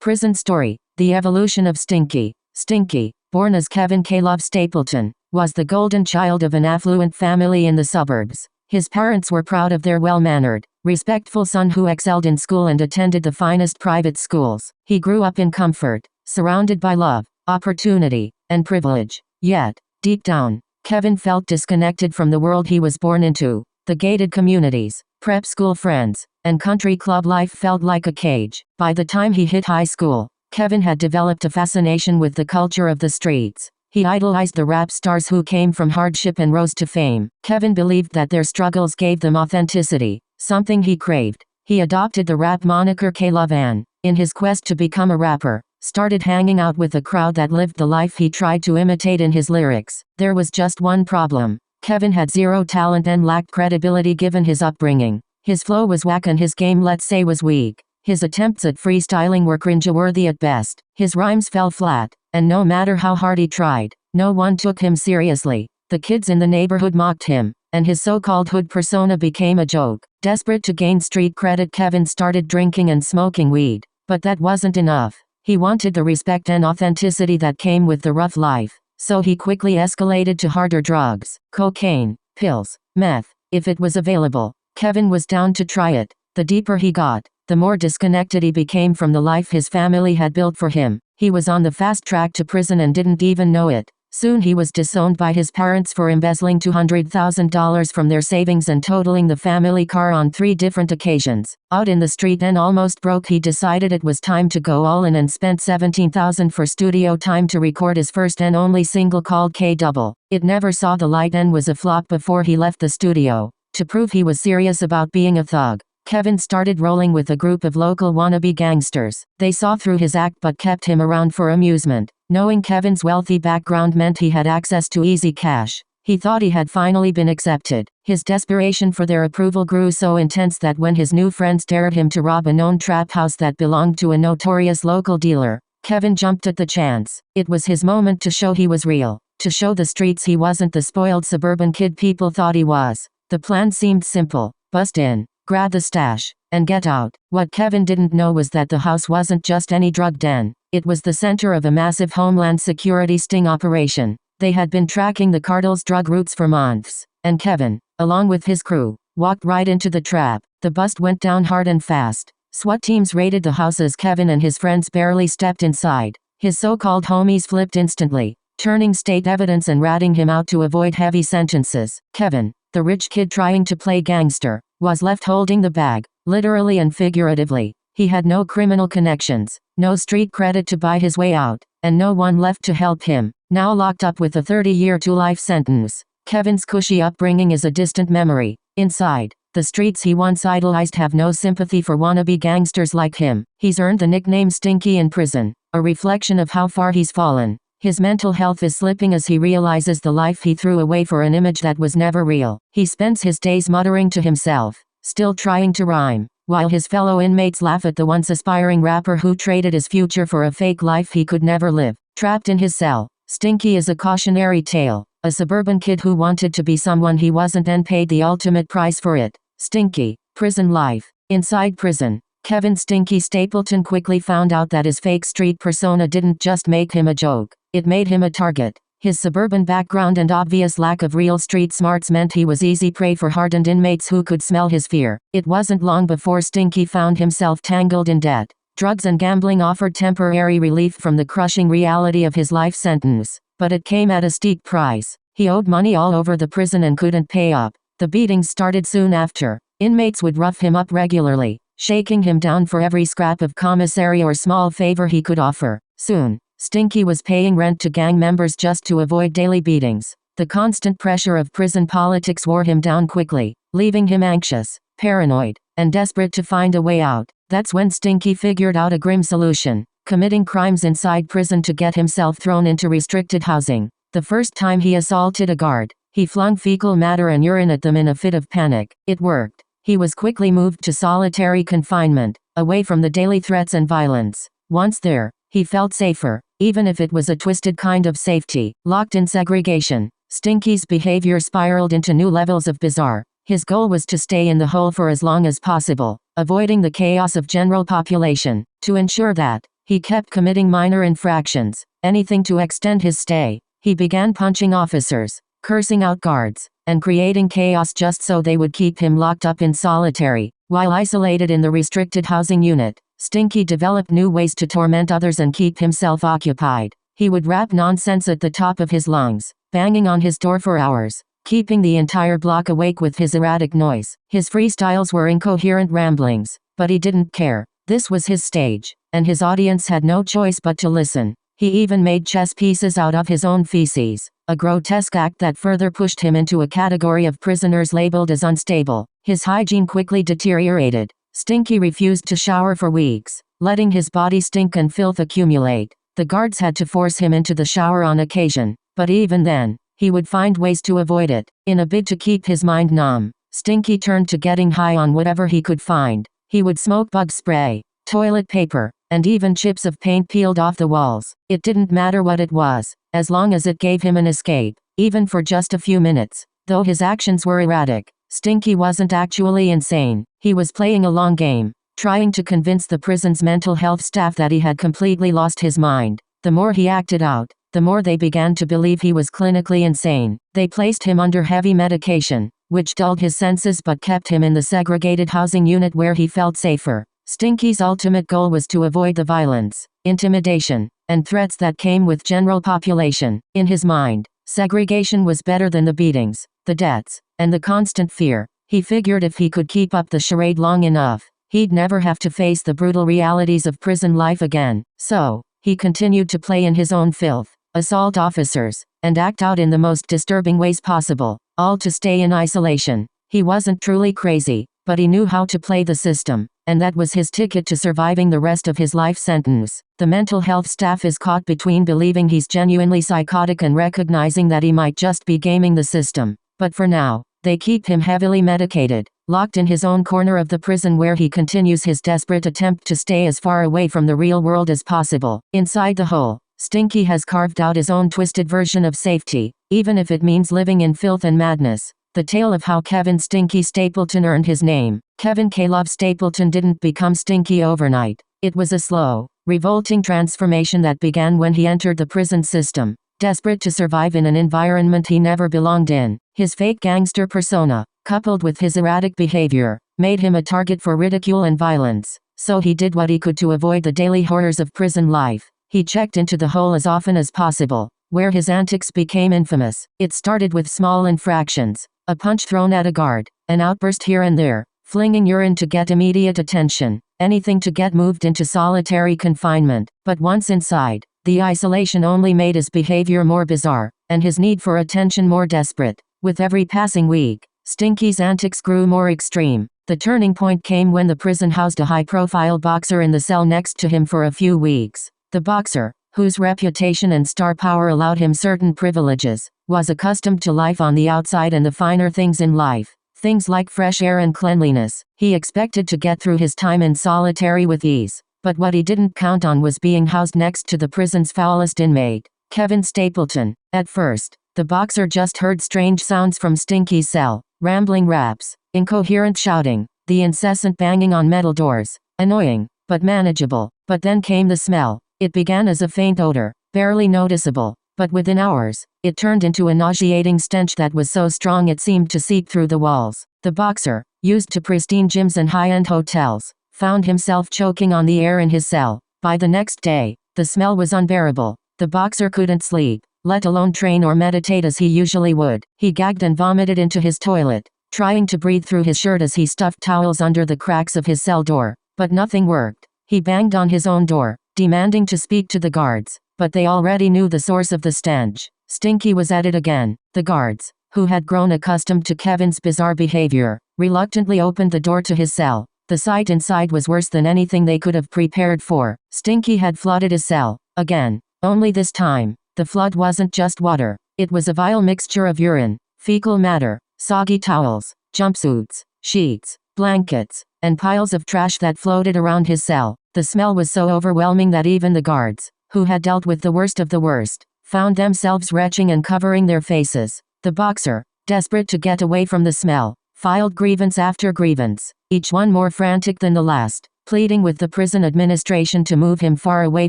Prison story. The evolution of Stinky. Stinky, born as Kevin K. Love Stapleton, was the golden child of an affluent family in the suburbs. His parents were proud of their well-mannered, respectful son who excelled in school and attended the finest private schools. He grew up in comfort, surrounded by love, opportunity, and privilege. Yet, deep down, Kevin felt disconnected from the world he was born into. The gated communities, prep school friends, and country club life felt like a cage. By the time he hit high school, Kevin had developed a fascination with the culture of the streets. He idolized the rap stars who came from hardship and rose to fame. Kevin believed that their struggles gave them authenticity, something he craved. He adopted the rap moniker K-Love and, in his quest to become a rapper, started hanging out with a crowd that lived the life he tried to imitate in his lyrics. There was just one problem. Kevin had zero talent and lacked credibility given his upbringing. His flow was whack and his game, let's say, was weak. His attempts at freestyling were cringeworthy at best. His rhymes fell flat, and no matter how hard he tried, no one took him seriously. The kids in the neighborhood mocked him, and his so-called hood persona became a joke. Desperate to gain street credit, Kevin started drinking and smoking weed. But that wasn't enough. He wanted the respect and authenticity that came with the rough life. So he quickly escalated to harder drugs, cocaine, pills, meth. If it was available, Kevin was down to try it. The deeper he got, the more disconnected he became from the life his family had built for him. He was on the fast track to prison and didn't even know it. Soon he was disowned by his parents for embezzling $200,000 from their savings and totaling the family car on 3 different occasions. Out in the street and almost broke, he decided it was time to go all in and spent $17,000 for studio time to record his first and only single called K-Double. It never saw the light and was a flop before he left the studio. To prove he was serious about being a thug, Kevin started rolling with a group of local wannabe gangsters. They saw through his act but kept him around for amusement. Knowing Kevin's wealthy background meant he had access to easy cash, he thought he had finally been accepted. His desperation for their approval grew so intense that when his new friends dared him to rob a known trap house that belonged to a notorious local dealer, Kevin jumped at the chance. It was his moment to show he was real, to show the streets he wasn't the spoiled suburban kid people thought he was. The plan seemed simple: bust in, grab the stash, and get out. What Kevin didn't know was that the house wasn't just any drug den. It was the center of a massive Homeland Security sting operation. They had been tracking the cartel's drug routes for months, and Kevin, along with his crew, walked right into the trap. The bust went down hard and fast. SWAT teams raided the house as Kevin and his friends barely stepped inside. His so-called homies flipped instantly, turning state evidence and ratting him out to avoid heavy sentences. Kevin, the rich kid trying to play gangster, was left holding the bag, literally and figuratively. He had no criminal connections, no street credit to buy his way out, and no one left to help him. Now locked up with a 30-year to life sentence, Kevin's cushy upbringing is a distant memory. Inside, the streets he once idolized have no sympathy for wannabe gangsters like him. He's earned the nickname Stinky in prison, a reflection of how far he's fallen. His mental health is slipping as he realizes the life he threw away for an image that was never real. He spends his days muttering to himself, still trying to rhyme, while his fellow inmates laugh at the once aspiring rapper who traded his future for a fake life he could never live. Trapped in his cell, Stinky is a cautionary tale, a suburban kid who wanted to be someone he wasn't and paid the ultimate price for it. Stinky, prison life. Inside prison, Kevin Stinky Stapleton quickly found out that his fake street persona didn't just make him a joke, it made him a target. His suburban background and obvious lack of real street smarts meant he was easy prey for hardened inmates who could smell his fear. It wasn't long before Stinky found himself tangled in debt. Drugs and gambling offered temporary relief from the crushing reality of his life sentence, but it came at a steep price. He owed money all over the prison and couldn't pay up. The beatings started soon after. Inmates would rough him up regularly, shaking him down for every scrap of commissary or small favor he could offer. Soon, Stinky was paying rent to gang members just to avoid daily beatings. The constant pressure of prison politics wore him down quickly, leaving him anxious, paranoid, and desperate to find a way out. That's when Stinky figured out a grim solution: committing crimes inside prison to get himself thrown into restricted housing. The first time he assaulted a guard, he flung fecal matter and urine at them in a fit of panic. It worked. He was quickly moved to solitary confinement, away from the daily threats and violence. Once there, he felt safer, even if it was a twisted kind of safety. Locked in segregation, Stinky's behavior spiraled into new levels of bizarre. His goal was to stay in the hole for as long as possible, avoiding the chaos of general population. To ensure that, He kept committing minor infractions, anything to extend his stay. He began punching officers, cursing out guards, and creating chaos just so they would keep him locked up in solitary. While isolated in the restricted housing unit, Stinky developed new ways to torment others and keep himself occupied. He would rap nonsense at the top of his lungs, banging on his door for hours, keeping the entire block awake with his erratic noise. His freestyles were incoherent ramblings, but he didn't care. This was his stage, and his audience had no choice but to listen. He even made chess pieces out of his own feces, a grotesque act that further pushed him into a category of prisoners labeled as unstable. His hygiene quickly deteriorated. Stinky refused to shower for weeks, letting his body stink and filth accumulate. The guards had to force him into the shower on occasion, but even then, he would find ways to avoid it. In a bid to keep his mind numb, Stinky turned to getting high on whatever he could find. He would smoke bug spray, toilet paper, and even chips of paint peeled off the walls. It didn't matter what it was, as long as it gave him an escape, even for just a few minutes. Though his actions were erratic, Stinky wasn't actually insane. He was playing a long game, trying to convince the prison's mental health staff that he had completely lost his mind. The more he acted out, the more they began to believe he was clinically insane. They placed him under heavy medication, which dulled his senses but kept him in the segregated housing unit where he felt safer. Stinky's ultimate goal was to avoid the violence, intimidation, and threats that came with general population. In his mind, segregation was better than the beatings, the deaths, and the constant fear. He figured if he could keep up the charade long enough, he'd never have to face the brutal realities of prison life again. So, he continued to play in his own filth, assault officers, and act out in the most disturbing ways possible, all to stay in isolation. He wasn't truly crazy, but he knew how to play the system, and that was his ticket to surviving the rest of his life sentence. The mental health staff is caught between believing he's genuinely psychotic and recognizing that he might just be gaming the system. But for now, they keep him heavily medicated, locked in his own corner of the prison where he continues his desperate attempt to stay as far away from the real world as possible. Inside the hole, Stinky has carved out his own twisted version of safety, even if it means living in filth and madness. The tale of how Kevin Stinky Stapleton earned his name. Kevin K. Love Stapleton didn't become Stinky overnight. It was a slow, revolting transformation that began when he entered the prison system, desperate to survive in an environment he never belonged in. His fake gangster persona, coupled with his erratic behavior, made him a target for ridicule and violence. So he did what he could to avoid the daily horrors of prison life. He checked into the hole as often as possible, where his antics became infamous. It started with small infractions, a punch thrown at a guard, an outburst here and there, flinging urine to get immediate attention, anything to get moved into solitary confinement. But once inside, the isolation only made his behavior more bizarre, and his need for attention more desperate. With every passing week, Stinky's antics grew more extreme. The turning point came when the prison housed a high-profile boxer in the cell next to him for a few weeks. The boxer, whose reputation and star power allowed him certain privileges, was accustomed to life on the outside and the finer things in life, things like fresh air and cleanliness. He expected to get through his time in solitary with ease, but what he didn't count on was being housed next to the prison's foulest inmate, Kevin Stapleton. At first, the boxer just heard strange sounds from Stinky's cell, rambling raps, incoherent shouting, the incessant banging on metal doors. Annoying, but manageable. But then came the smell. It began as a faint odor, barely noticeable, but within hours, it turned into a nauseating stench that was so strong it seemed to seep through the walls. The boxer, used to pristine gyms and high-end hotels, found himself choking on the air in his cell. By the next day, the smell was unbearable. The boxer couldn't sleep, let alone train or meditate as he usually would. He gagged and vomited into his toilet, trying to breathe through his shirt as he stuffed towels under the cracks of his cell door. But nothing worked. He banged on his own door, demanding to speak to the guards, but they already knew the source of the stench. Stinky was at it again. The guards, who had grown accustomed to Kevin's bizarre behavior, reluctantly opened the door to his cell. The sight inside was worse than anything they could have prepared for. Stinky had flooded his cell, again. Only this time, the flood wasn't just water. It was a vile mixture of urine, fecal matter, soggy towels, jumpsuits, sheets, blankets, and piles of trash that floated around his cell. The smell was so overwhelming that even the guards, who had dealt with the worst of the worst, found themselves retching and covering their faces. The boxer, desperate to get away from the smell, filed grievance after grievance, each one more frantic than the last. pleading with the prison administration to move him far away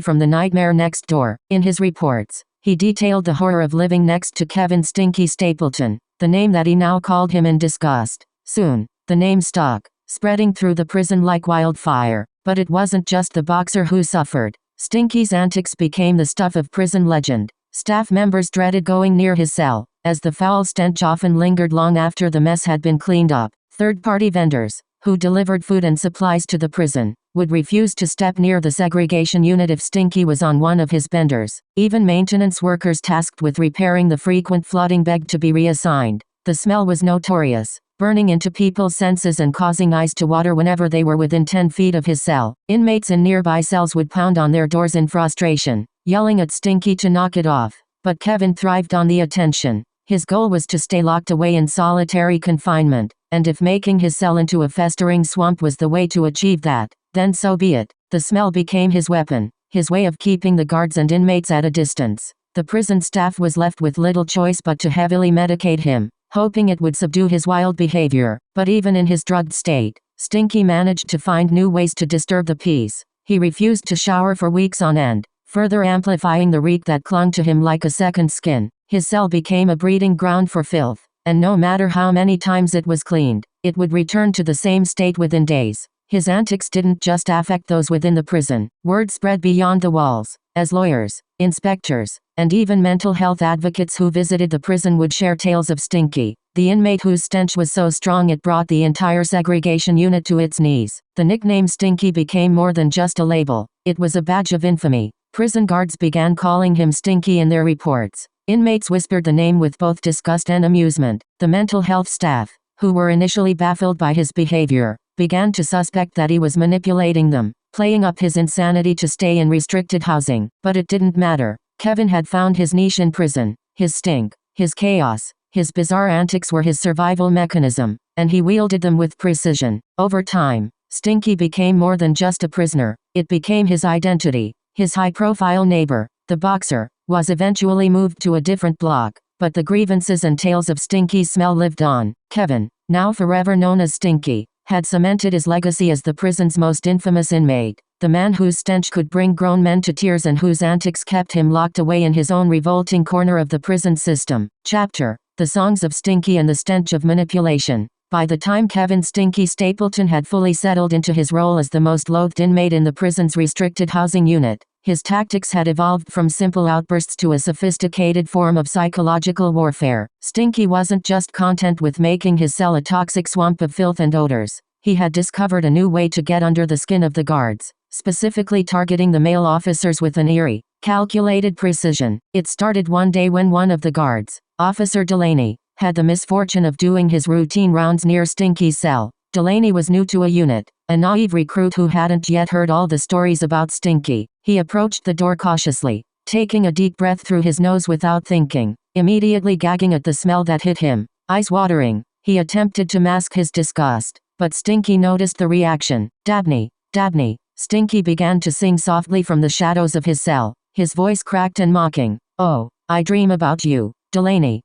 from the nightmare next door. In his reports, he detailed the horror of living next to Kevin Stinky Stapleton, the name that he now called him in disgust. Soon, the name stuck, spreading through the prison like wildfire. But it wasn't just the boxer who suffered. Stinky's antics became the stuff of prison legend. Staff members dreaded going near his cell, as the foul stench often lingered long after the mess had been cleaned up. Third-party vendors, who delivered food and supplies to the prison, would refuse to step near the segregation unit if Stinky was on one of his benders. Even maintenance workers tasked with repairing the frequent flooding begged to be reassigned. The smell was notorious, burning into people's senses and causing eyes to water whenever they were within 10 feet of his cell. Inmates in nearby cells would pound on their doors in frustration, yelling at Stinky to knock it off. But Kevin thrived on the attention. His goal was to stay locked away in solitary confinement, and if making his cell into a festering swamp was the way to achieve that, then so be it. The smell became his weapon, his way of keeping the guards and inmates at a distance. The prison staff was left with little choice but to heavily medicate him, hoping it would subdue his wild behavior. But even in his drugged state, Stinky managed to find new ways to disturb the peace. He refused to shower for weeks on end, further amplifying the reek that clung to him like a second skin. His cell became a breeding ground for filth, and no matter how many times it was cleaned, it would return to the same state within days. His antics didn't just affect those within the prison. Word spread beyond the walls, as lawyers, inspectors, and even mental health advocates who visited the prison would share tales of Stinky, the inmate whose stench was so strong it brought the entire segregation unit to its knees. The nickname Stinky became more than just a label. It was a badge of infamy. Prison guards began calling him Stinky in their reports. Inmates whispered the name with both disgust and amusement. The mental health staff, who were initially baffled by his behavior, began to suspect that he was manipulating them, playing up his insanity to stay in restricted housing. But it didn't matter. Kevin had found his niche in prison. His stink, his chaos, his bizarre antics were his survival mechanism, and he wielded them with precision. Over time, Stinky became more than just a prisoner. It became his identity. His high-profile neighbor, the boxer, was eventually moved to a different block, but the grievances and tales of Stinky's smell lived on. Kevin, now forever known as Stinky, had cemented his legacy as the prison's most infamous inmate, the man whose stench could bring grown men to tears and whose antics kept him locked away in his own revolting corner of the prison system. Chapter: The Songs of Stinky and the Stench of Manipulation. By the time Kevin Stinky Stapleton had fully settled into his role as the most loathed inmate in the prison's restricted housing unit, his tactics had evolved from simple outbursts to a sophisticated form of psychological warfare. Stinky wasn't just content with making his cell a toxic swamp of filth and odors. He had discovered a new way to get under the skin of the guards, specifically targeting the male officers with an eerie, calculated precision. It started one day when one of the guards, Officer Delaney, had the misfortune of doing his routine rounds near Stinky's cell. Delaney was new to a unit, a naive recruit who hadn't yet heard all the stories about Stinky. He approached the door cautiously, taking a deep breath through his nose without thinking, immediately gagging at the smell that hit him. Eyes watering, he attempted to mask his disgust, but Stinky noticed the reaction. "Dabney, Dabney." Stinky began to sing softly from the shadows of his cell, his voice cracked and mocking. "Oh, I dream about you, Delaney."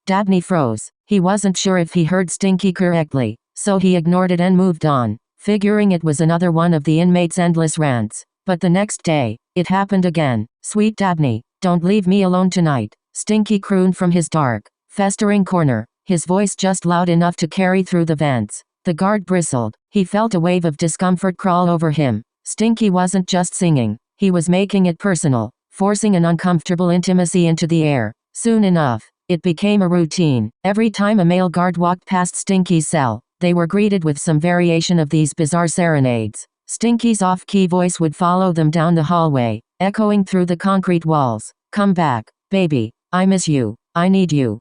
Dabney froze. He wasn't sure if he heard Stinky correctly, so he ignored it and moved on, figuring it was another one of the inmates' endless rants. But the next day, it happened again. "Sweet Dabney, don't leave me alone tonight," Stinky crooned from his dark, festering corner, his voice just loud enough to carry through the vents. The guard bristled. He felt a wave of discomfort crawl over him. Stinky wasn't just singing, he was making it personal, forcing an uncomfortable intimacy into the air. Soon enough, it became a routine. Every time a male guard walked past Stinky's cell, they were greeted with some variation of these bizarre serenades. Stinky's off-key voice would follow them down the hallway, echoing through the concrete walls. "Come back, baby. I miss you. I need you."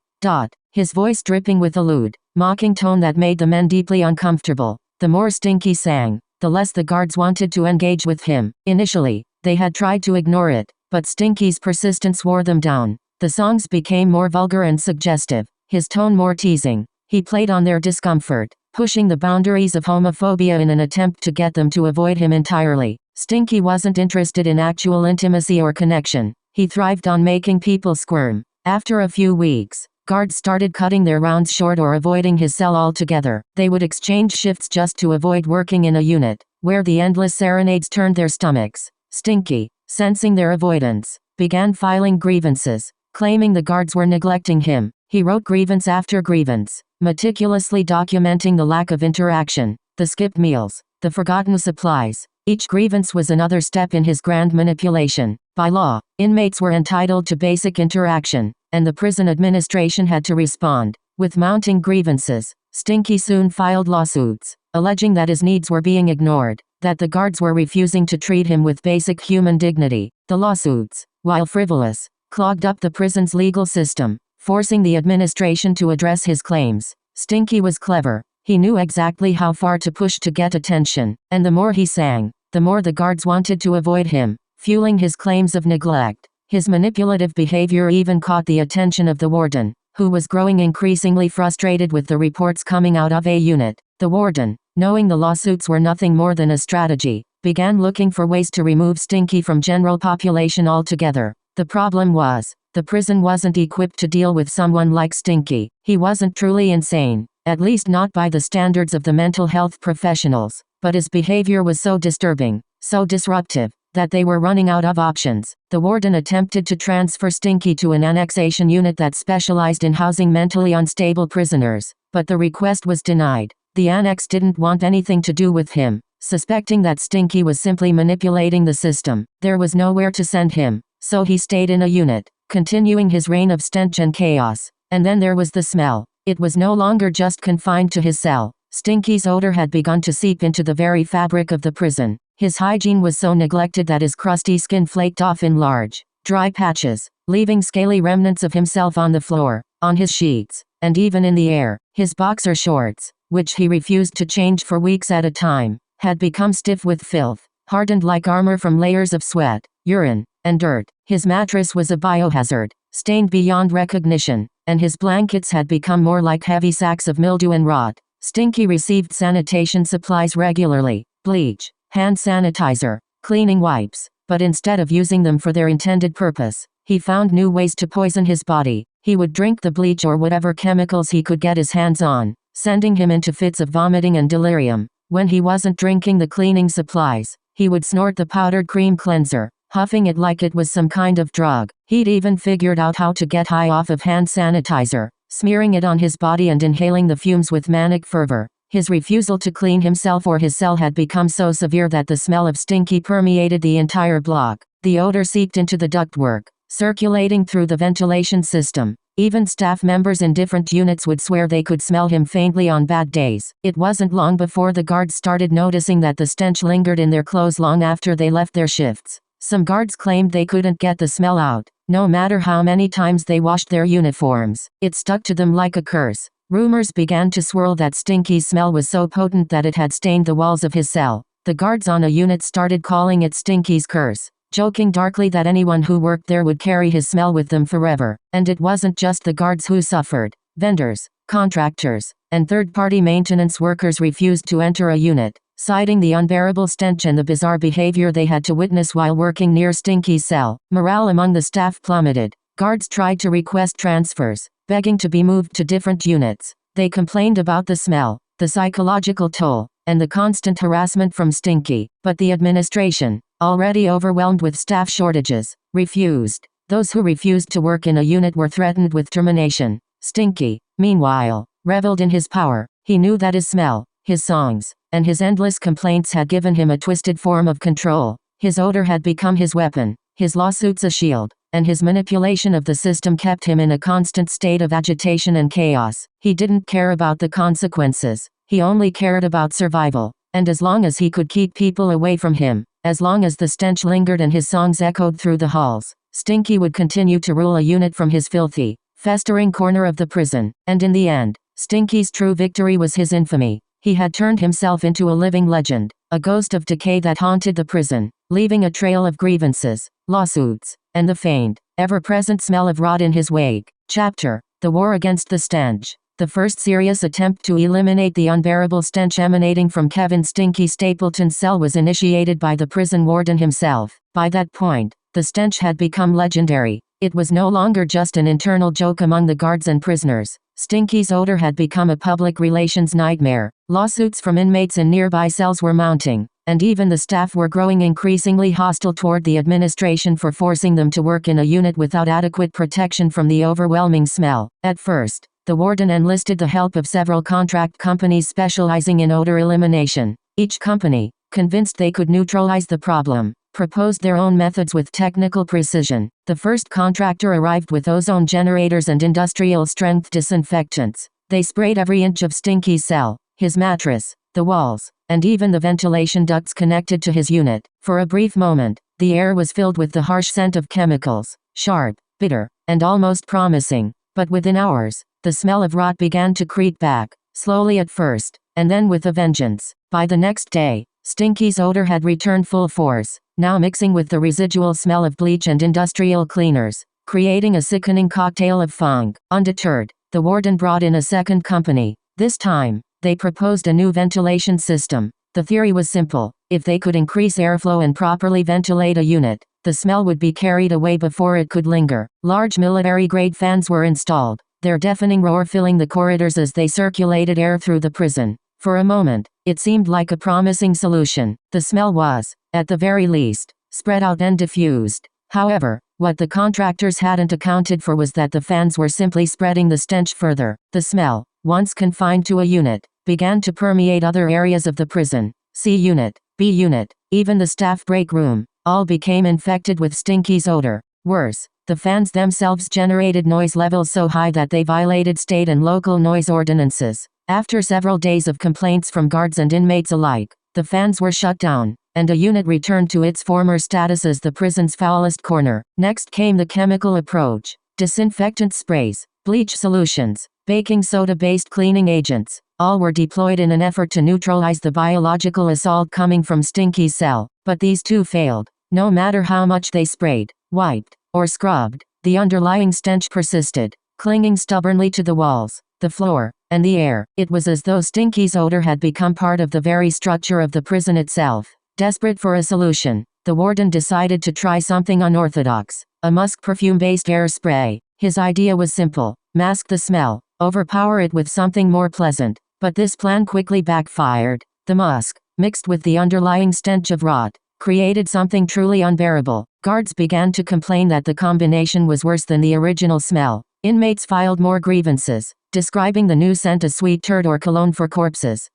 His voice dripping with a lewd, mocking tone that made the men deeply uncomfortable. The more Stinky sang, the less the guards wanted to engage with him. Initially, they had tried to ignore it, but Stinky's persistence wore them down. The songs became more vulgar and suggestive, his tone more teasing. He played on their discomfort, pushing the boundaries of homophobia in an attempt to get them to avoid him entirely. Stinky wasn't interested in actual intimacy or connection. He thrived on making people squirm. After a few weeks, Guards started cutting their rounds short or avoiding his cell altogether. They would exchange shifts just to avoid working in a unit where the endless serenades turned their stomachs. Stinky, sensing their avoidance, began filing grievances, claiming the guards were neglecting him. He wrote grievance after grievance, meticulously documenting the lack of interaction, the skipped meals, the forgotten supplies. Each grievance was another step in his grand manipulation. By law, inmates were entitled to basic interaction, and the prison administration had to respond. With mounting grievances, Stinky soon filed lawsuits, alleging that his needs were being ignored, that the guards were refusing to treat him with basic human dignity. The lawsuits, while frivolous, clogged up the prison's legal system, forcing the administration to address his claims. Stinky was clever. He knew exactly how far to push to get attention, and the more he sang, the more the guards wanted to avoid him, fueling his claims of neglect. His manipulative behavior even caught the attention of the warden, who was growing increasingly frustrated with the reports coming out of a unit. The warden, knowing the lawsuits were nothing more than a strategy, began looking for ways to remove Stinky from general population altogether. The problem was, the prison wasn't equipped to deal with someone like Stinky. He wasn't truly insane, at least not by the standards of the mental health professionals, but his behavior was so disturbing, so disruptive, that they were running out of options. The warden attempted to transfer Stinky to an annexation unit that specialized in housing mentally unstable prisoners, but the request was denied. The annex didn't want anything to do with him, suspecting that Stinky was simply manipulating the system. There was nowhere to send him, so he stayed in a unit, continuing his reign of stench and chaos. And then there was the smell. It was no longer just confined to his cell. Stinky's odor had begun to seep into the very fabric of the prison. His hygiene was so neglected that his crusty skin flaked off in large, dry patches, leaving scaly remnants of himself on the floor, on his sheets, and even in the air. His boxer shorts, which he refused to change for weeks at a time, had become stiff with filth, hardened like armor from layers of sweat, urine, and dirt. His mattress was a biohazard, stained beyond recognition, and his blankets had become more like heavy sacks of mildew and rot. Stinky received sanitation supplies regularly, bleach, hand sanitizer, cleaning wipes, but instead of using them for their intended purpose, he found new ways to poison his body. He would drink the bleach or whatever chemicals he could get his hands on, sending him into fits of vomiting and delirium. When he wasn't drinking the cleaning supplies, he would snort the powdered cream cleanser, huffing it like it was some kind of drug. He'd even figured out how to get high off of hand sanitizer, smearing it on his body and inhaling the fumes with manic fervor. His refusal to clean himself or his cell had become so severe that the smell of Stinky permeated the entire block. The odor seeped into the ductwork, circulating through the ventilation system. Even staff members in different units would swear they could smell him faintly on bad days. It wasn't long before the guards started noticing that the stench lingered in their clothes long after they left their shifts. Some guards claimed they couldn't get the smell out, no matter how many times they washed their uniforms. It stuck to them like a curse. Rumors began to swirl that Stinky's smell was so potent that it had stained the walls of his cell. The guards on a unit started calling it Stinky's curse, joking darkly that anyone who worked there would carry his smell with them forever. And it wasn't just the guards who suffered. Vendors, contractors, and third-party maintenance workers refused to enter a unit, citing the unbearable stench and the bizarre behavior they had to witness while working near Stinky's cell. Morale among the staff plummeted. Guards tried to request transfers, begging to be moved to different units. They complained about the smell, the psychological toll, and the constant harassment from Stinky. But the administration, already overwhelmed with staff shortages, refused. Those who refused to work in a unit were threatened with termination. Stinky, meanwhile, reveled in his power. He knew that his smell, his songs, and his endless complaints had given him a twisted form of control. His odor had become his weapon, his lawsuits a shield, and his manipulation of the system kept him in a constant state of agitation and chaos. He didn't care about the consequences. He only cared about survival. And as long as he could keep people away from him, as long as the stench lingered and his songs echoed through the halls, Stinky would continue to rule a unit from his filthy, festering corner of the prison. And in the end, Stinky's true victory was his infamy. He had turned himself into a living legend, a ghost of decay that haunted the prison, leaving a trail of grievances, lawsuits, and the faint, ever-present smell of rot in his wake. Chapter: The War Against the Stench. The first serious attempt to eliminate the unbearable stench emanating from Kevin Stinky Stapleton's cell was initiated by the prison warden himself. By that point, the stench had become legendary. It was no longer just an internal joke among the guards and prisoners. Stinky's odor had become a public relations nightmare. Lawsuits from inmates in nearby cells were mounting, and even the staff were growing increasingly hostile toward the administration for forcing them to work in a unit without adequate protection from the overwhelming smell. At first, the warden enlisted the help of several contract companies specializing in odor elimination. Each company, convinced they could neutralize the problem, proposed their own methods with technical precision. The first contractor arrived with ozone generators and industrial-strength disinfectants. They sprayed every inch of Stinky's cell, his mattress, the walls, and even the ventilation ducts connected to his unit. For a brief moment, the air was filled with the harsh scent of chemicals, sharp, bitter, and almost promising. But within hours, the smell of rot began to creep back, slowly at first, and then with a vengeance. By the next day, Stinky's odor had returned full force, now mixing with the residual smell of bleach and industrial cleaners, creating a sickening cocktail of funk. Undeterred, the warden brought in a second company. This time, they proposed a new ventilation system. The theory was simple: if they could increase airflow and properly ventilate a unit, the smell would be carried away before it could linger. Large military-grade fans were installed, their deafening roar filling the corridors as they circulated air through the prison. For a moment, it seemed like a promising solution. The smell was, at the very least, spread out and diffused. However, what the contractors hadn't accounted for was that the fans were simply spreading the stench further. The smell, once confined to a unit, began to permeate other areas of the prison. C unit, B unit, even the staff break room, all became infected with Stinky's odor. Worse, the fans themselves generated noise levels so high that they violated state and local noise ordinances. After several days of complaints from guards and inmates alike, the fans were shut down, and a unit returned to its former status as the prison's foulest corner. Next came the chemical approach. Disinfectant sprays, bleach solutions, baking soda-based cleaning agents, all were deployed in an effort to neutralize the biological assault coming from Stinky's cell. But these too failed. No matter how much they sprayed, wiped, or scrubbed, the underlying stench persisted, clinging stubbornly to the walls, the floor, and the air. It was as though Stinky's odor had become part of the very structure of the prison itself. Desperate for a solution, the warden decided to try something unorthodox: a musk perfume-based air spray. His idea was simple: mask the smell, overpower it with something more pleasant. But this plan quickly backfired. The musk, mixed with the underlying stench of rot, created something truly unbearable. Guards began to complain that the combination was worse than the original smell. Inmates filed more grievances, describing the new scent as sweet turd or cologne for corpses.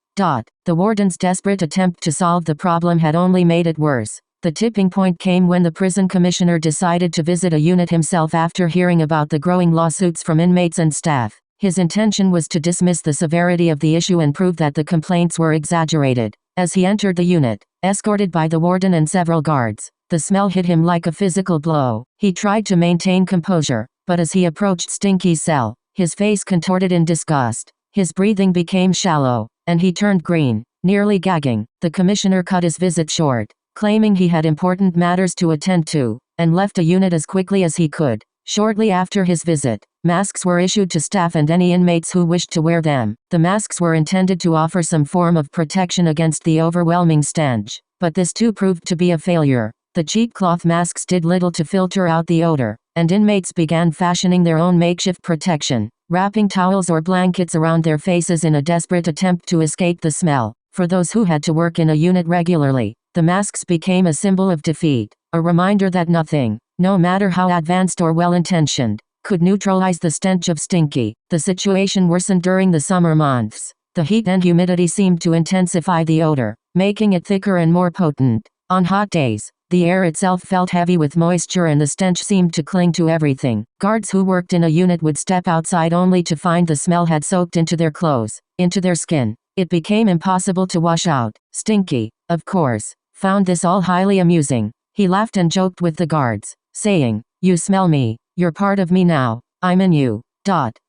The warden's desperate attempt to solve the problem had only made it worse. The tipping point came when the prison commissioner decided to visit a unit himself after hearing about the growing lawsuits from inmates and staff. His intention was to dismiss the severity of the issue and prove that the complaints were exaggerated. As he entered the unit, escorted by the warden and several guards, the smell hit him like a physical blow. He tried to maintain composure, but as he approached Stinky's cell, his face contorted in disgust. His breathing became shallow, and he turned green, nearly gagging. The commissioner cut his visit short, claiming he had important matters to attend to, and left the unit as quickly as he could. Shortly after his visit, masks were issued to staff and any inmates who wished to wear them. The masks were intended to offer some form of protection against the overwhelming stench, but this too proved to be a failure. The cheap cloth masks did little to filter out the odor, and inmates began fashioning their own makeshift protection, wrapping towels or blankets around their faces in a desperate attempt to escape the smell. For those who had to work in a unit regularly, the masks became a symbol of defeat, a reminder that nothing, no matter how advanced or well-intentioned, could neutralize the stench of Stinky. The situation worsened during the summer months. The heat and humidity seemed to intensify the odor, making it thicker and more potent. On hot days, the air itself felt heavy with moisture and the stench seemed to cling to everything. Guards who worked in a unit would step outside only to find the smell had soaked into their clothes, into their skin. It became impossible to wash out. Stinky, of course, found this all highly amusing. He laughed and joked with the guards, saying, "You smell me, you're part of me now, I'm in you."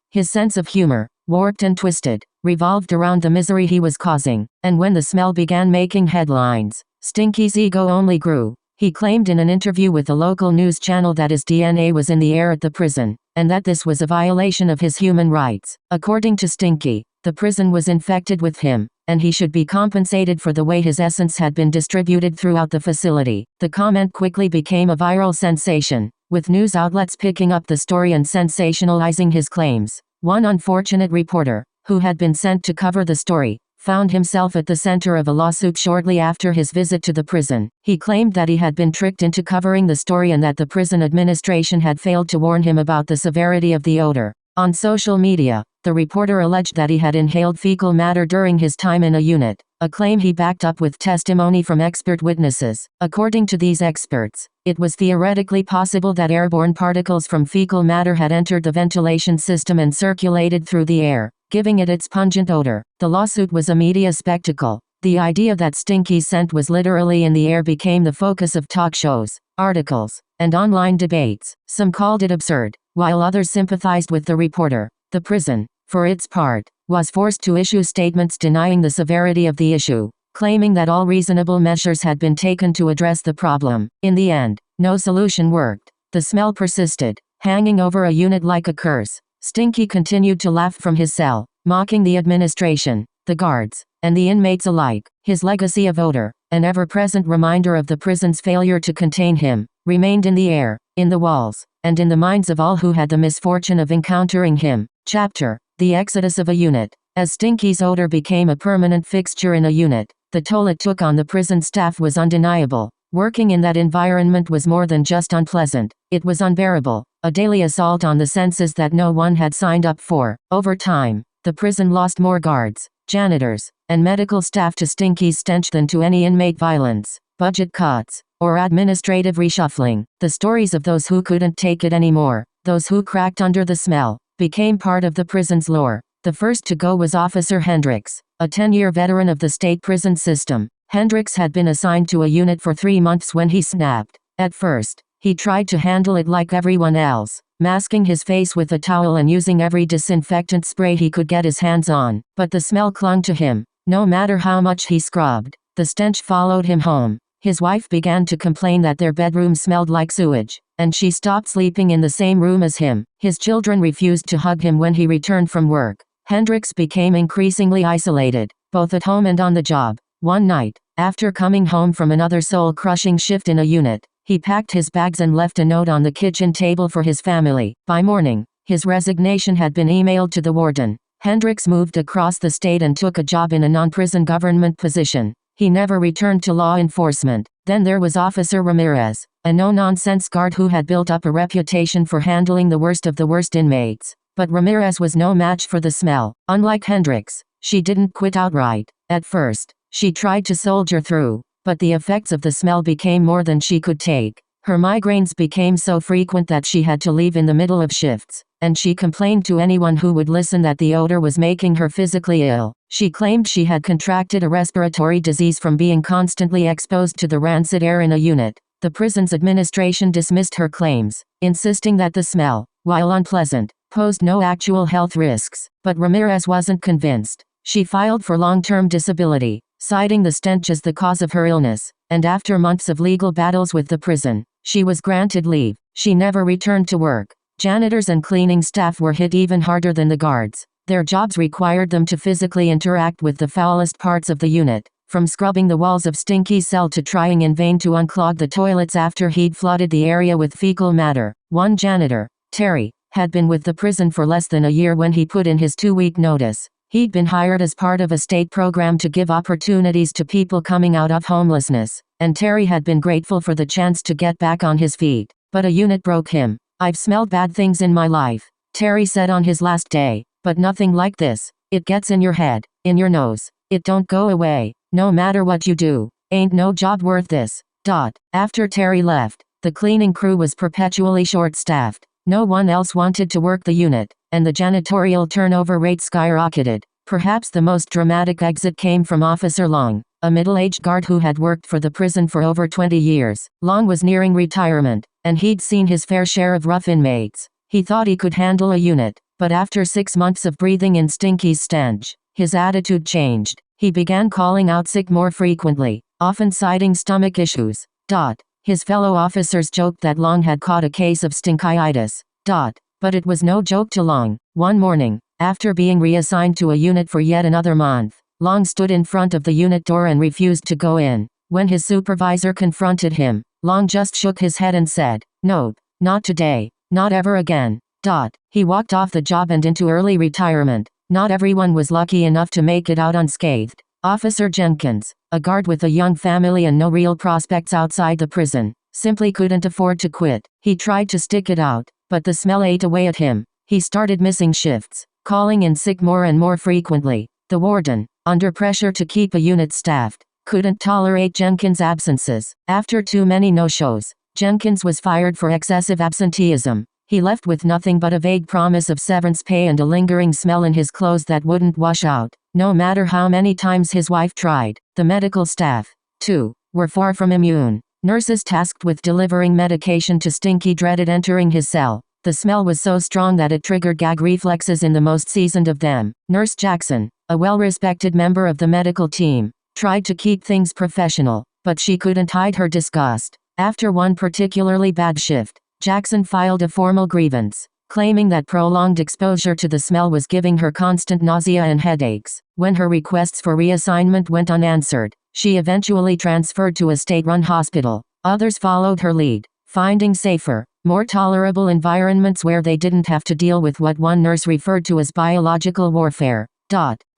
His sense of humor, warped and twisted, revolved around the misery he was causing, and when the smell began making headlines, Stinky's ego only grew. He claimed in an interview with a local news channel that his DNA was in the air at the prison, and that this was a violation of his human rights. According to Stinky, the prison was infected with him, and he should be compensated for the way his essence had been distributed throughout the facility. The comment quickly became a viral sensation. with news outlets picking up the story and sensationalizing his claims. One unfortunate reporter, who had been sent to cover the story, found himself at the center of a lawsuit shortly after his visit to the prison. He claimed that he had been tricked into covering the story and that the prison administration had failed to warn him about the severity of the odor. On social media, the reporter alleged that he had inhaled fecal matter during his time in a unit, a claim he backed up with testimony from expert witnesses. According to these experts, it was theoretically possible that airborne particles from fecal matter had entered the ventilation system and circulated through the air, giving it its pungent odor. The lawsuit was a media spectacle. The idea that Stinky's scent was literally in the air became the focus of talk shows, articles, and online debates. Some called it absurd, while others sympathized with the reporter. The prison, for its part, was forced to issue statements denying the severity of the issue, claiming that all reasonable measures had been taken to address the problem. In the end, no solution worked. The smell persisted, hanging over a unit like a curse. Stinky continued to laugh from his cell, mocking the administration, the guards, and the inmates alike. His legacy of odor, an ever-present reminder of the prison's failure to contain him, remained in the air, in the walls, and in the minds of all who had the misfortune of encountering him. Chapter: The Exodus of a Unit. As Stinky's odor became a permanent fixture in a unit, the toll it took on the prison staff was undeniable. Working in that environment was more than just unpleasant, it was unbearable, a daily assault on the senses that no one had signed up for. Over time, the prison lost more guards, janitors, and medical staff to Stinky's stench than to any inmate violence, budget cuts, or administrative reshuffling. The stories of those who couldn't take it anymore, those who cracked under the smell, became part of the prison's lore. The first to go was Officer Hendricks, a 10-year veteran of the state prison system. Hendricks had been assigned to a unit for 3 months when he snapped. At first, he tried to handle it like everyone else, masking his face with a towel and using every disinfectant spray he could get his hands on. But the smell clung to him, no matter how much he scrubbed. The stench followed him home. His wife began to complain that their bedroom smelled like sewage, and she stopped sleeping in the same room as him. His children refused to hug him when he returned from work. Hendricks became increasingly isolated, both at home and on the job. One night, after coming home from another soul-crushing shift in a unit, he packed his bags and left a note on the kitchen table for his family. By morning, his resignation had been emailed to the warden. Hendricks moved across the state and took a job in a non-prison government position. He never returned to law enforcement. Then there was Officer Ramirez, a no-nonsense guard who had built up a reputation for handling the worst of the worst inmates. But Ramirez was no match for the smell. Unlike Hendricks, she didn't quit outright. At first, she tried to soldier through, but the effects of the smell became more than she could take. Her migraines became so frequent that she had to leave in the middle of shifts, and she complained to anyone who would listen that the odor was making her physically ill. She claimed she had contracted a respiratory disease from being constantly exposed to the rancid air in a unit. The prison's administration dismissed her claims, insisting that the smell, while unpleasant, posed no actual health risks. But Ramirez wasn't convinced. She filed for long-term disability, citing the stench as the cause of her illness, and after months of legal battles with the prison, she was granted leave. She never returned to work. Janitors and cleaning staff were hit even harder than the guards. Their jobs required them to physically interact with the foulest parts of the unit, from scrubbing the walls of Stinky's cell to trying in vain to unclog the toilets after he'd flooded the area with fecal matter. One janitor, Terry, had been with the prison for less than a year when he put in his 2-week notice. He'd been hired as part of a state program to give opportunities to people coming out of homelessness, and Terry had been grateful for the chance to get back on his feet. But a unit broke him. "I've smelled bad things in my life," Terry said on his last day, "but nothing like this. It gets in your head, in your nose. It don't go away, no matter what you do. Ain't no job worth this." After Terry left, the cleaning crew was perpetually short-staffed. No one else wanted to work the unit, and the janitorial turnover rate skyrocketed. Perhaps the most dramatic exit came from Officer Long, a middle-aged guard who had worked for the prison for over 20 years. Long was nearing retirement, and he'd seen his fair share of rough inmates. He thought he could handle a unit, but after 6 months of breathing in Stinky's stench, his attitude changed. He began calling out sick more frequently, often citing stomach issues. His fellow officers joked that Long had caught a case of stinkitis. But it was no joke to Long. One morning, after being reassigned to a unit for yet another month, Long stood in front of the unit door and refused to go in. When his supervisor confronted him, Long just shook his head and said, "Nope, Not today. Not ever again. He walked off the job and into early retirement. Not everyone was lucky enough to make it out unscathed. Officer Jenkins, a guard with a young family and no real prospects outside the prison, simply couldn't afford to quit. He tried to stick it out, but the smell ate away at him. He started missing shifts, calling in sick more and more frequently. The warden, under pressure to keep a unit staffed, couldn't tolerate Jenkins' absences. After too many no-shows, Jenkins was fired for excessive absenteeism. He left with nothing but a vague promise of severance pay and a lingering smell in his clothes that wouldn't wash out, no matter how many times his wife tried. The medical staff, too, were far from immune. Nurses tasked with delivering medication to Stinky dreaded entering his cell. The smell was so strong that it triggered gag reflexes in the most seasoned of them. Nurse Jackson, a well-respected member of the medical team, tried to keep things professional, but she couldn't hide her disgust. After one particularly bad shift, Jackson filed a formal grievance, claiming that prolonged exposure to the smell was giving her constant nausea and headaches. When her requests for reassignment went unanswered, she eventually transferred to a state-run hospital. Others followed her lead, finding safer, more tolerable environments where they didn't have to deal with what one nurse referred to as biological warfare.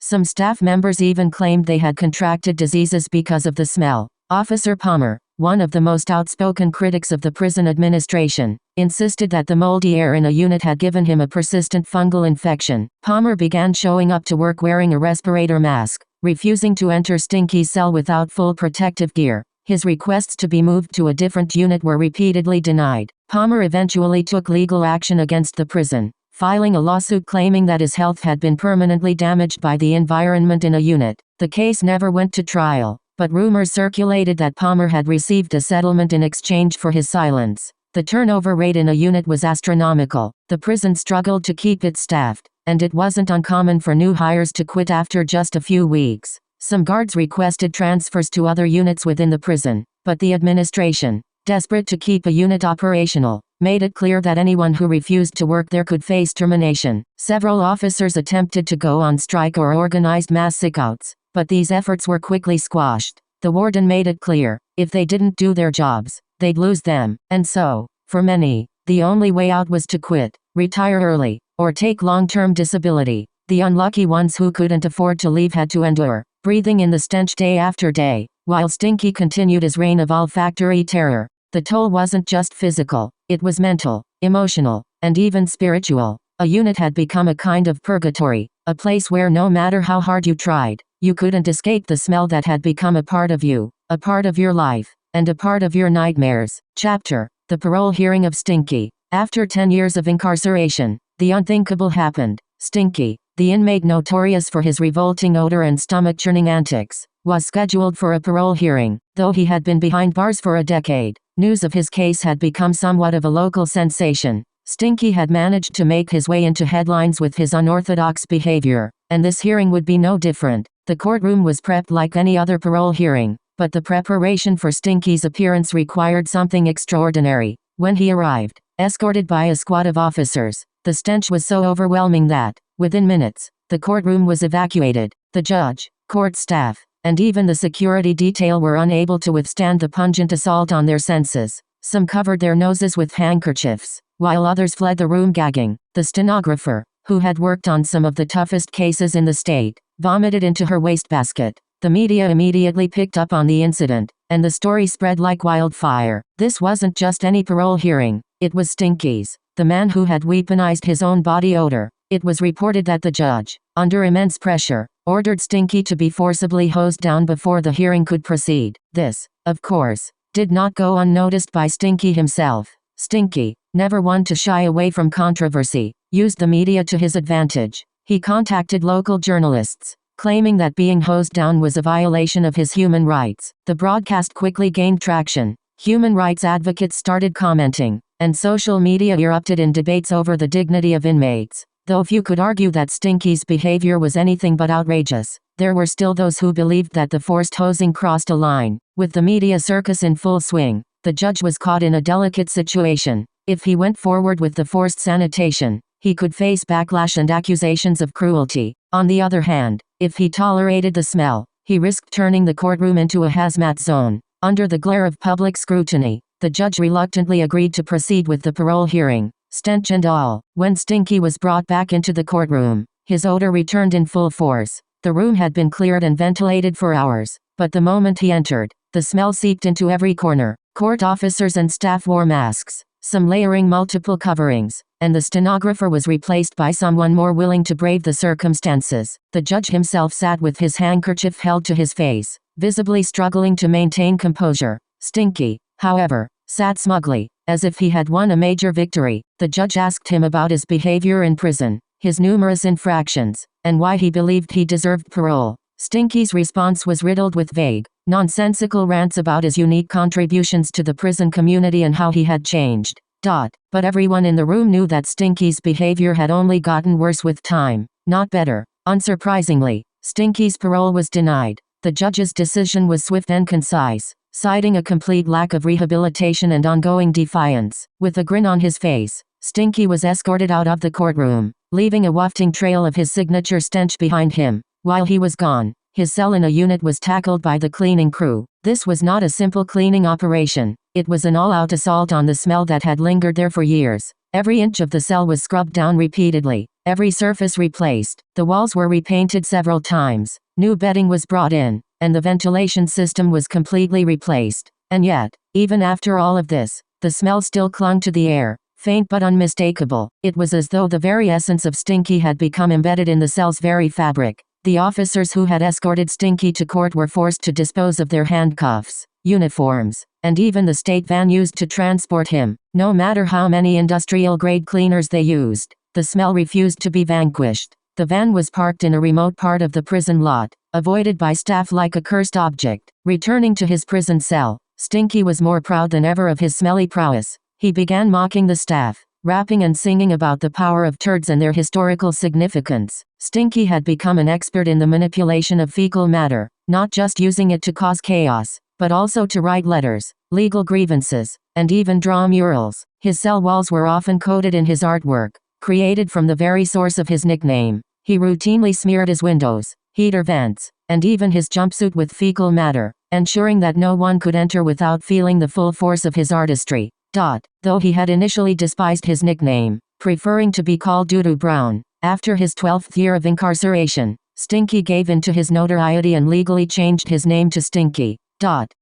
Some staff members even claimed they had contracted diseases because of the smell. Officer Palmer, one of the most outspoken critics of the prison administration, insisted that the moldy air in a unit had given him a persistent fungal infection. Palmer began showing up to work wearing a respirator mask, refusing to enter Stinky's cell without full protective gear. His requests to be moved to a different unit were repeatedly denied. Palmer eventually took legal action against the prison, filing a lawsuit claiming that his health had been permanently damaged by the environment in a unit. The case never went to trial, but rumors circulated that Palmer had received a settlement in exchange for his silence. The turnover rate in a unit was astronomical. The prison struggled to keep it staffed, and it wasn't uncommon for new hires to quit after just a few weeks. Some guards requested transfers to other units within the prison, but the administration, desperate to keep a unit operational, made it clear that anyone who refused to work there could face termination. Several officers attempted to go on strike or organized mass sickouts, but these efforts were quickly squashed. The warden made it clear, if they didn't do their jobs, they'd lose them. And so, for many, the only way out was to quit, retire early, or take long-term disability. The unlucky ones who couldn't afford to leave had to endure, breathing in the stench day after day, while Stinky continued his reign of olfactory terror. The toll wasn't just physical, it was mental, emotional, and even spiritual. A unit had become a kind of purgatory, a place where no matter how hard you tried, you couldn't escape the smell that had become a part of you, a part of your life, and a part of your nightmares. Chapter: The Parole Hearing of Stinky. After 10 years of incarceration, the unthinkable happened. Stinky, the inmate notorious for his revolting odor and stomach-churning antics, was scheduled for a parole hearing. Though he had been behind bars for a decade, news of his case had become somewhat of a local sensation. Stinky had managed to make his way into headlines with his unorthodox behavior, and this hearing would be no different. The courtroom was prepped like any other parole hearing, but the preparation for Stinky's appearance required something extraordinary. When he arrived, escorted by a squad of officers, the stench was so overwhelming that, within minutes, the courtroom was evacuated. The judge, court staff, and even the security detail were unable to withstand the pungent assault on their senses. Some covered their noses with handkerchiefs, while others fled the room gagging. The stenographer, who had worked on some of the toughest cases in the state, vomited into her wastebasket. The media immediately picked up on the incident, and the story spread like wildfire. This wasn't just any parole hearing, it was Stinky's, the man who had weaponized his own body odor. It was reported that the judge, under immense pressure, ordered Stinky to be forcibly hosed down before the hearing could proceed. This, of course, did not go unnoticed by Stinky himself. Stinky, never one to shy away from controversy, used the media to his advantage. He contacted local journalists, claiming that being hosed down was a violation of his human rights. The broadcast quickly gained traction. Human rights advocates started commenting, and social media erupted in debates over the dignity of inmates. Though few could argue that Stinky's behavior was anything but outrageous, there were still those who believed that the forced hosing crossed a line. With the media circus in full swing, the judge was caught in a delicate situation. If he went forward with the forced sanitation, he could face backlash and accusations of cruelty. On the other hand, if he tolerated the smell, he risked turning the courtroom into a hazmat zone. Under the glare of public scrutiny, The judge reluctantly agreed to proceed with the parole hearing, stench and all. When Stinky was brought back into the courtroom, his odor returned in full force. The room had been cleared and ventilated for hours, but the moment he entered, the smell seeped into every corner. Court officers and staff wore masks, some layering multiple coverings, and the stenographer was replaced by someone more willing to brave the circumstances. The judge himself sat with his handkerchief held to his face, visibly struggling to maintain composure. Stinky, however, sat smugly, as if he had won a major victory. The judge asked him about his behavior in prison, his numerous infractions, and why he believed he deserved parole. Stinky's response was riddled with vague, nonsensical rants about his unique contributions to the prison community and how he had changed. But everyone in the room knew that Stinky's behavior had only gotten worse with time, not better. Unsurprisingly, Stinky's parole was denied. The judge's decision was swift and concise, citing a complete lack of rehabilitation and ongoing defiance. With a grin on his face, Stinky was escorted out of the courtroom, leaving a wafting trail of his signature stench behind him. While he was gone, his cell in a unit was tackled by the cleaning crew. This was not a simple cleaning operation. It was an all-out assault on the smell that had lingered there for years. Every inch of the cell was scrubbed down repeatedly, every surface replaced. The walls were repainted several times, new bedding was brought in, and the ventilation system was completely replaced. And yet, even after all of this, the smell still clung to the air, faint but unmistakable. It was as though the very essence of Stinky had become embedded in the cell's very fabric. The officers who had escorted Stinky to court were forced to dispose of their handcuffs, uniforms, and even the state van used to transport him. No matter how many industrial-grade cleaners they used, the smell refused to be vanquished. The van was parked in a remote part of the prison lot, avoided by staff like a cursed object. Returning to his prison cell, Stinky was more proud than ever of his smelly prowess. He began mocking the staff, rapping and singing about the power of turds and their historical significance. Stinky had become an expert in the manipulation of fecal matter, not just using it to cause chaos, but also to write letters, legal grievances, and even draw murals. His cell walls were often coated in his artwork, created from the very source of his nickname. He routinely smeared his windows, heater vents, and even his jumpsuit with fecal matter, ensuring that no one could enter without feeling the full force of his artistry. Though he had initially despised his nickname, preferring to be called Doo-Doo Brown, after his 12th year of incarceration, Stinky gave in to his notoriety and legally changed his name to Stinky.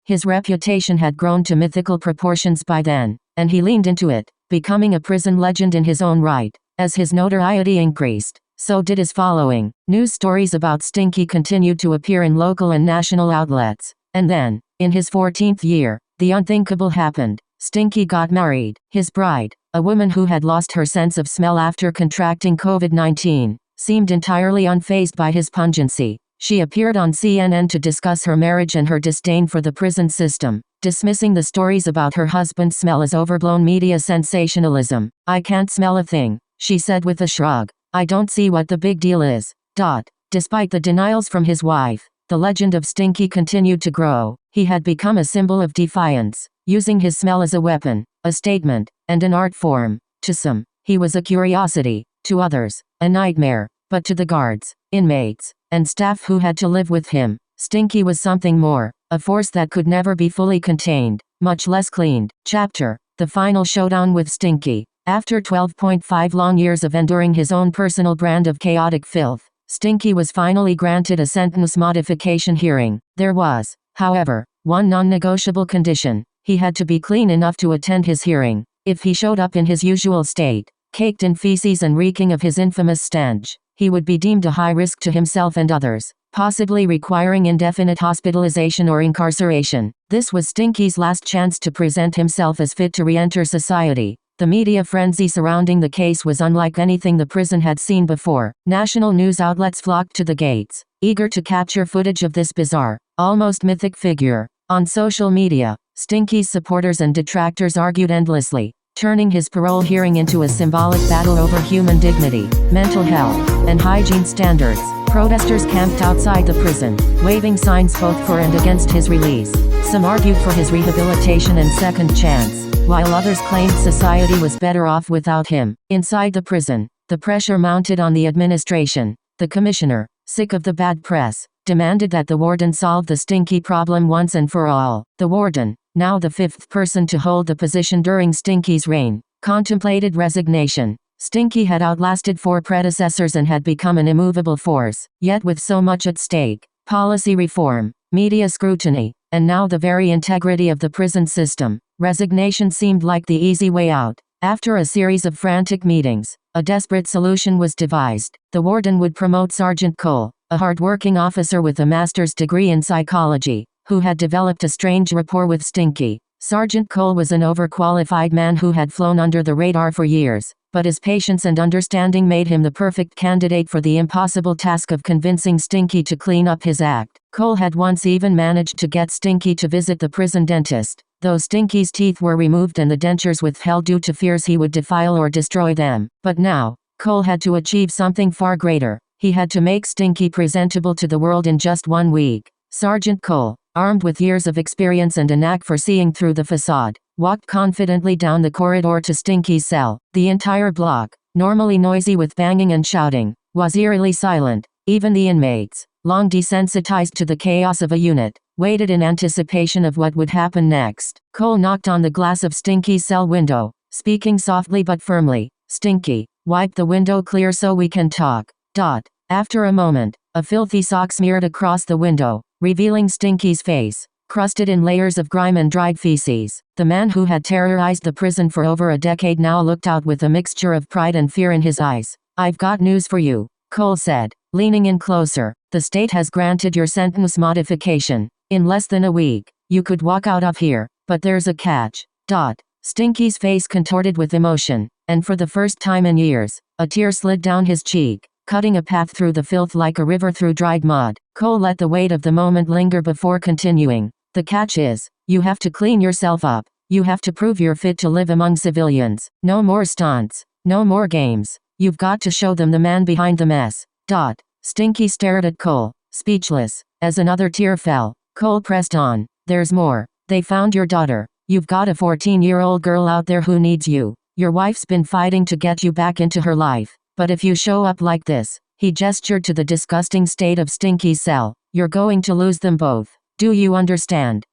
His reputation had grown to mythical proportions by then, and he leaned into it, becoming a prison legend in his own right. As his notoriety increased, so did his following. News stories about Stinky continued to appear in local and national outlets. And then, in his 14th year, the unthinkable happened. Stinky got married. His bride, a woman who had lost her sense of smell after contracting COVID-19, seemed entirely unfazed by his pungency. She appeared on CNN to discuss her marriage and her disdain for the prison system, dismissing the stories about her husband's smell as overblown media sensationalism. "I can't smell a thing," she said with a shrug. "I don't see what the big deal is." Despite the denials from his wife, the legend of Stinky continued to grow. He had become a symbol of defiance, using his smell as a weapon, a statement, and an art form. To some, he was a curiosity; to others, a nightmare. But to the guards, inmates, and staff who had to live with him, Stinky was something more, a force that could never be fully contained, much less cleaned. Chapter: The Final Showdown with Stinky. After 12.5 long years of enduring his own personal brand of chaotic filth, Stinky was finally granted a sentence modification hearing. There was, however, one non-negotiable condition: he had to be clean enough to attend his hearing. If he showed up in his usual state, caked in feces and reeking of his infamous stench, he would be deemed a high risk to himself and others, possibly requiring indefinite hospitalization or incarceration. This was Stinky's last chance to present himself as fit to re-enter society. The media frenzy surrounding the case was unlike anything the prison had seen before. National news outlets flocked to the gates, eager to capture footage of this bizarre, almost mythic figure. On social media, Stinky's supporters and detractors argued endlessly, turning his parole hearing into a symbolic battle over human dignity, mental health, and hygiene standards. Protesters camped outside the prison, waving signs both for and against his release. Some argued for his rehabilitation and second chance, while others claimed society was better off without him. Inside the prison, the pressure mounted on the administration. The commissioner, sick of the bad press, demanded that the warden solve the Stinky problem once and for all. The warden, now the fifth person to hold the position during Stinky's reign, contemplated resignation. Stinky had outlasted 4 predecessors and had become an immovable force, yet with so much at stake, policy reform, media scrutiny, and now the very integrity of the prison system, resignation seemed like the easy way out. After a series of frantic meetings, a desperate solution was devised. The warden would promote Sergeant Cole, a hard-working officer with a master's degree in psychology, who had developed a strange rapport with Stinky. Sergeant Cole was an overqualified man who had flown under the radar for years, but his patience and understanding made him the perfect candidate for the impossible task of convincing Stinky to clean up his act. Cole had once even managed to get Stinky to visit the prison dentist, though Stinky's teeth were removed and the dentures withheld due to fears he would defile or destroy them. But now, Cole had to achieve something far greater. He had to make Stinky presentable to the world in just 1 week. Sergeant Cole, armed with years of experience and a knack for seeing through the facade, walked confidently down the corridor to Stinky's cell. The entire block, normally noisy with banging and shouting, was eerily silent. Even the inmates, long desensitized to the chaos of a unit, waited in anticipation of what would happen next. Cole knocked on the glass of Stinky's cell window, speaking softly but firmly. "Stinky, wipe the window clear so we can talk." After a moment, a filthy sock smeared across the window, revealing Stinky's face, crusted in layers of grime and dried feces. The man who had terrorized the prison for over a decade now looked out with a mixture of pride and fear in his eyes. "I've got news for you," Cole said, leaning in closer. "The state has granted your sentence modification. In less than a week, you could walk out of here, but there's a catch." Stinky's face contorted with emotion, and for the first time in years, a tear slid down his cheek, cutting a path through the filth like a river through dried mud. Cole let the weight of the moment linger before continuing. "The catch is, you have to clean yourself up. You have to prove you're fit to live among civilians. No more stunts. No more games. You've got to show them the man behind the mess." Stinky stared at Cole, speechless. As another tear fell, Cole pressed on. "There's more. They found your daughter. You've got a 14-year-old girl out there who needs you. Your wife's been fighting to get you back into her life. But if you show up like this," he gestured to the disgusting state of Stinky's cell, "you're going to lose them both. Do you understand?"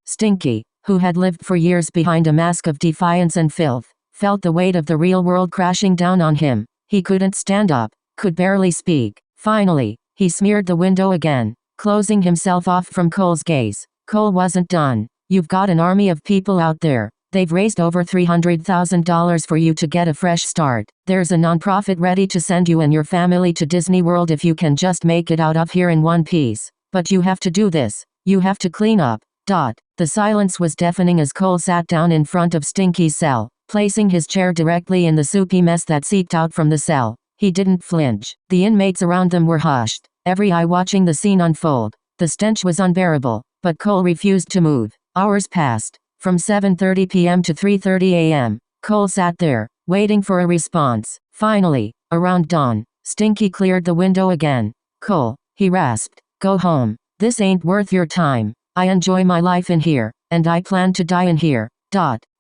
Stinky, who had lived for years behind a mask of defiance and filth, felt the weight of the real world crashing down on him. He couldn't stand up, could barely speak. Finally, he smeared the window again, closing himself off from Cole's gaze. Cole wasn't done. "You've got an army of people out there. They've raised over $300,000 for you to get a fresh start. There's a nonprofit ready to send you and your family to Disney World if you can just make it out of here in one piece. But you have to do this. You have to clean up." The silence was deafening as Cole sat down in front of Stinky's cell, placing his chair directly in the soupy mess that seeped out from the cell. He didn't flinch. The inmates around them were hushed, every eye watching the scene unfold. The stench was unbearable, but Cole refused to move. Hours passed. From 7:30 p.m. to 3:30 a.m., Cole sat there, waiting for a response. Finally, around dawn, Stinky cleared the window again. "Cole," he rasped, "go home. This ain't worth your time. I enjoy my life in here, and I plan to die in here."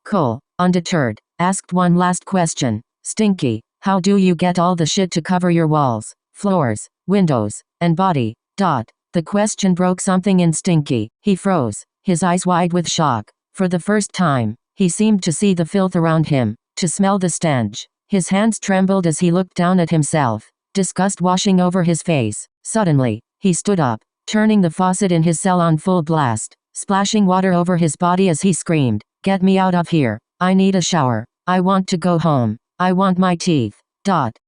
Cole, undeterred, asked one last question. "Stinky, how do you get all the shit to cover your walls, floors, windows, and body?" The question broke something in Stinky. He froze, his eyes wide with shock. For the first time, he seemed to see the filth around him, to smell the stench. His hands trembled as he looked down at himself, disgust washing over his face. Suddenly, he stood up, turning the faucet in his cell on full blast, splashing water over his body as he screamed, "Get me out of here. I need a shower. I want to go home. I want my teeth."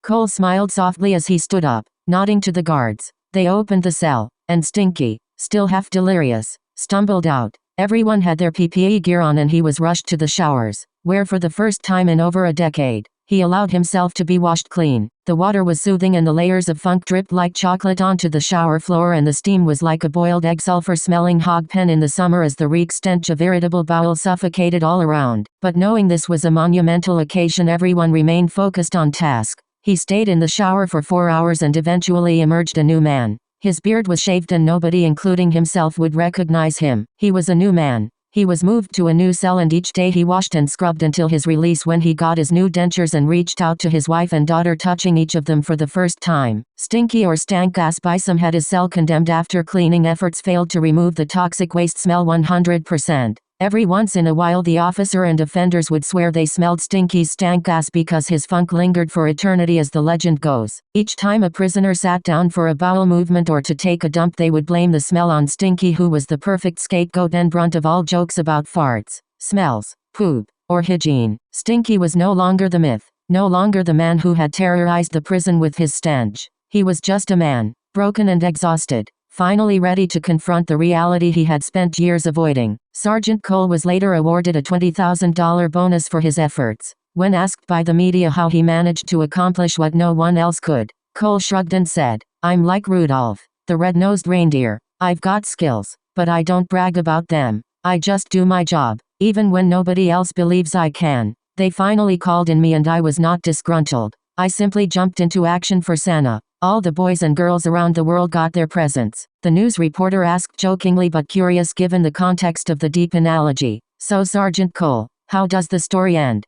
Cole smiled softly as he stood up, nodding to the guards. They opened the cell, and Stinky, still half delirious, stumbled out. Everyone had their PPE gear on and he was rushed to the showers, where for the first time in over a decade, he allowed himself to be washed clean. The water was soothing and the layers of funk dripped like chocolate onto the shower floor and the steam was like a boiled egg sulfur-smelling hog pen in the summer as the reek stench of irritable bowel suffocated all around. But knowing this was a monumental occasion, everyone remained focused on task. He stayed in the shower for 4 hours and eventually emerged a new man. His beard was shaved and nobody, including himself, would recognize him. He was a new man. He was moved to a new cell and each day he washed and scrubbed until his release, when he got his new dentures and reached out to his wife and daughter, touching each of them for the first time. Stinky, or Stank-Ass Bison, had his cell condemned after cleaning efforts failed to remove the toxic waste smell 100%. Every once in a while the officer and offenders would swear they smelled Stinky's stank ass because his funk lingered for eternity, as the legend goes. Each time a prisoner sat down for a bowel movement or to take a dump, they would blame the smell on Stinky, who was the perfect scapegoat and brunt of all jokes about farts, smells, poop, or hygiene. Stinky was no longer the myth, no longer the man who had terrorized the prison with his stench. He was just a man, broken and exhausted, finally ready to confront the reality he had spent years avoiding. Sergeant Cole was later awarded a $20,000 bonus for his efforts. When asked by the media how he managed to accomplish what no one else could, Cole shrugged and said, "I'm like Rudolph, the red-nosed reindeer. I've got skills, but I don't brag about them. I just do my job, even when nobody else believes I can. They finally called in me and I was not disgruntled. I simply jumped into action for Santa. All the boys and girls around the world got their presents." The news reporter asked, jokingly but curious given the context of the deep analogy, "So Sergeant Cole, how does the story end?"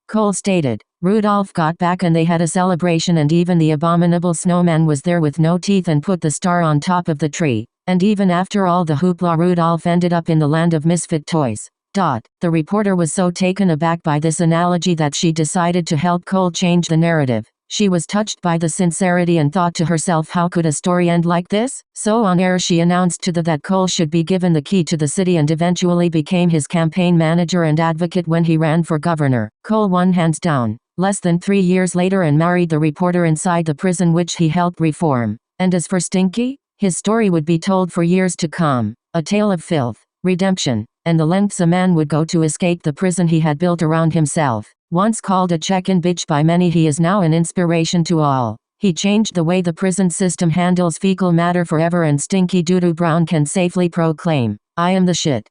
Cole stated, "Rudolph got back and they had a celebration, and even the abominable snowman was there with no teeth and put the star on top of the tree. And even after all the hoopla, Rudolph ended up in the land of misfit toys." The reporter was so taken aback by this analogy that she decided to help Cole change the narrative. She was touched by the sincerity and thought to herself, how could a story end like this? So on air she announced to that Cole should be given the key to the city, and eventually became his campaign manager and advocate when he ran for governor. Cole won hands down, less than 3 years later, and married the reporter inside the prison which he helped reform. And as for Stinky, his story would be told for years to come. A tale of filth, redemption, and the lengths a man would go to escape the prison he had built around himself. Once called a check-in bitch by many, he is now an inspiration to all. He changed the way the prison system handles fecal matter forever, and Stinky Doodoo Brown can safely proclaim, "I am the shit."